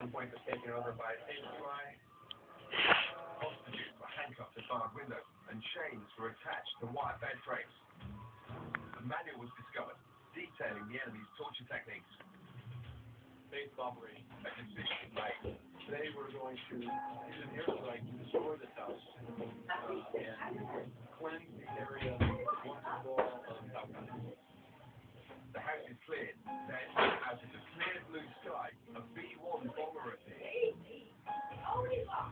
point was taken over by HY. Hostages were handcuffed to barred windows, and chains were attached to wire bed frames. A manual was discovered, detailing the enemy's torture techniques. Base operating. A decision made. They were going to use an airstrike to destroy this house and cleanse the area once and for all of Calcutta. The house is cleared. Then, out of the clear blue sky, a B-1 bomber appeared.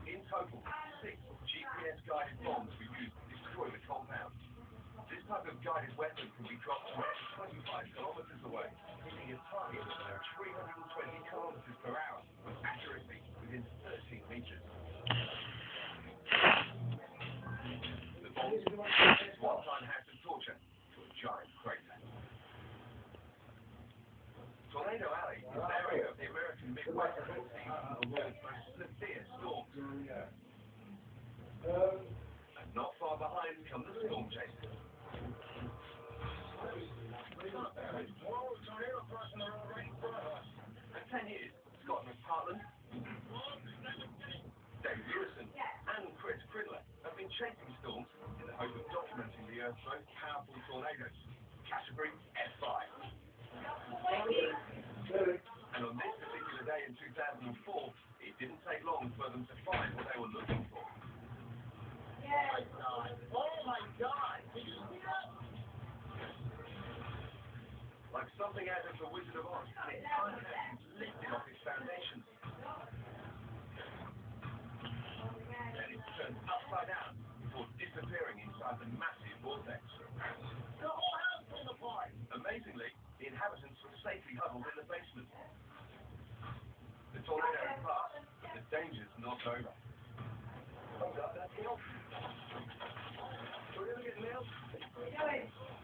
In total, 6 GPS-guided bombs were used to destroy the compound. This type of guided weapon can be dropped from up to 25 kilometers away, hitting a target at 320 kilometers per hour with accuracy within 13 meters. The bombs converted this one-time house of torture to a giant crater. Tornado Alley is an area of the American Midwest that has seen some of the world's most severe storms. And not far behind come the storm chasers. For 10 years, Scott McPartland, David Lewison, and Chris Cridler have been chasing storms in the hope of documenting the Earth's most powerful tornadoes, category F5. And on this particular day in 2004, it didn't take long for them to find what they were looking for. Oh my God! Did you see that? Like something out of The Wizard of Oz, an entire house lifted off its foundations. Then it turned upside down before disappearing inside the massive vortex. The whole house came apart! Amazingly, the inhabitants were safely huddled in the basement. The tornado has passed, but the danger's not over. Oh God, that's hail. We're gonna get nailed.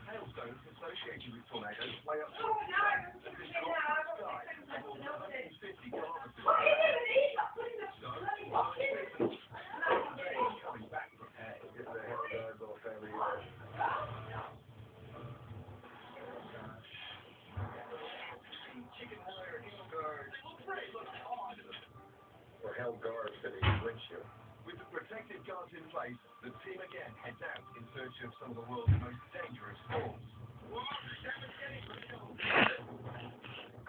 Hailstones associated with tornadoes weigh up to the sky at more than 150 kilometers. So, coming back from air. Get the hell guys off every year. Chicken wire, hail guards. Or hail guards to the windshield. With the protective guards in place, the team again heads out in search of some of the world's most dangerous storms.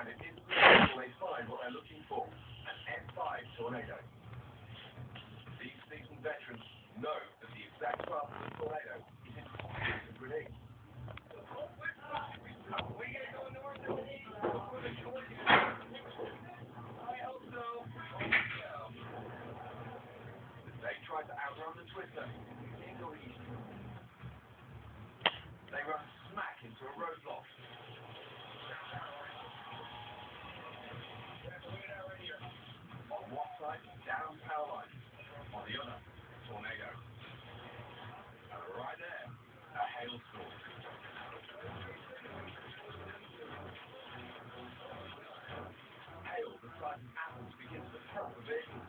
And it isn't until they find what they're looking for, an F5 tornado. These seasoned veterans know that the exact path of the tornado is impossible to predict. We gotta go north and east. I hope so. They try to outrun the twister. Go east. They run smack into a roadblock. On one side, down power lines. On the other, tornado. And right there, a hailstorm. Hail the size of apples begins to pelt the vehicles.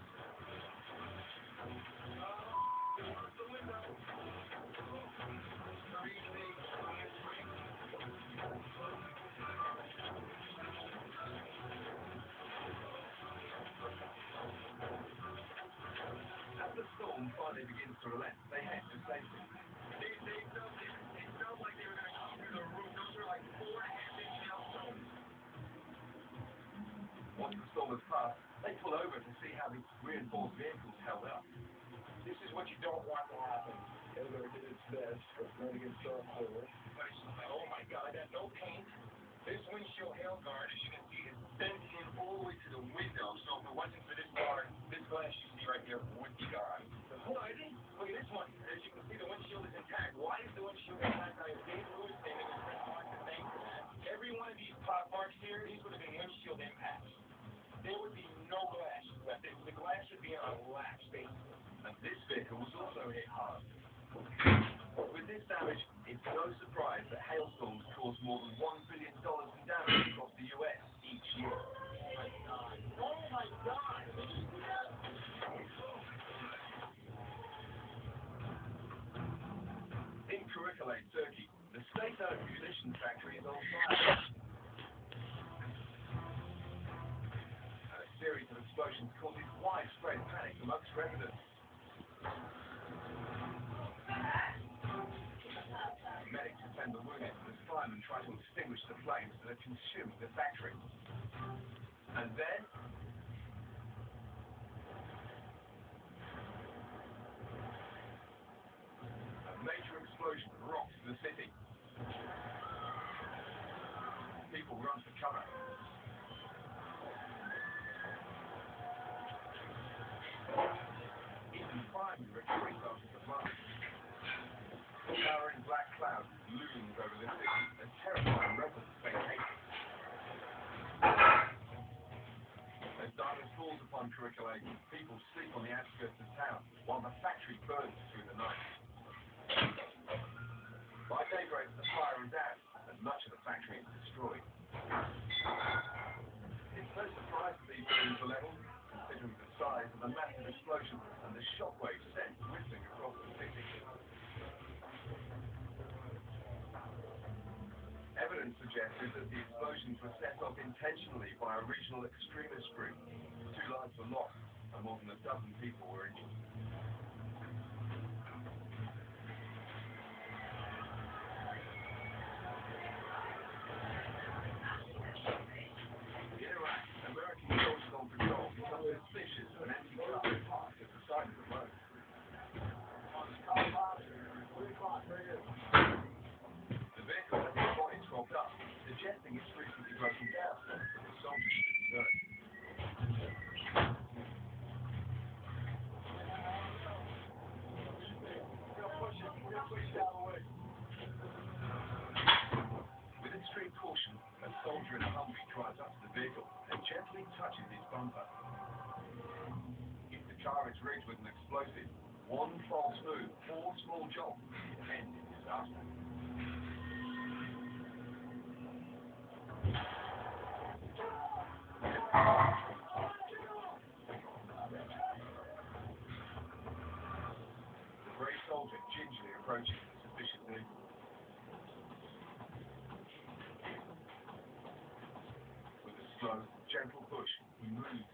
As the storm finally begins to relent, they head to safety. It felt like they were going to come through the roof. Those are like 4.5-inch hailstones. Once the storm has passed, they pull over to see how the reinforced vehicles held up. This is what you don't want to happen. Taylor did its best, but it's going to get so forward. Oh my God, I got no paint. This windshield hail guard, as you can see, is bent in all the way to the window. So if it wasn't for this bar, this glass you see right here would be gone. Look at this one. As you can see, the windshield is intact. Why is the windshield intact? I have Dave Lewis and his friend Mark to thank for that. Every one of these pop marks here, these would have been windshield impacts. There would be no glass left. The glass would be on a lax basis. And this vehicle was also hit hard. With this damage, it's no surprise that hailstorms cause more than $1 billion in damage across the U.S. each year. Oh my God! Did you see that? In Kırıkkale, Turkey, the state-owned munitions factory is on fire. A series of explosions explosions causes widespread panic amongst residents. Medics attend the wounded to the slime and try to extinguish the flames that are consuming the factory. And then a major explosion rocks the city. People run for cover. Even fire retreats after the blast. Towering black cloud looms over the city and terrifying residents vacate. As darkness falls upon Curriculate, people sleep on the outskirts of town while the factory burns through the night. By daybreak, the fire is out and much of the factory is destroyed. It's no surprise that these buildings were leveled, considering the size of the massive explosion and the shockwave sent whistling across the city. Evidence suggested that the explosions were set off intentionally by a regional extremist group. 2 lives were lost and more than a dozen people were injured. In Iraq, American soldiers on patrol become suspicious of an empty car parked at the side of the road. The vehicle has its body propped up, suggesting it's recently broken down, but the soldiers are concerned. With extreme caution, a soldier in a Humvee drives up to the vehicle and gently touches its bumper. If the car is rigged with an explosive, one false move or small jolt can end in disaster. The brave soldier gingerly approaches the suspicious vehicle. With a slow, gentle push, he moves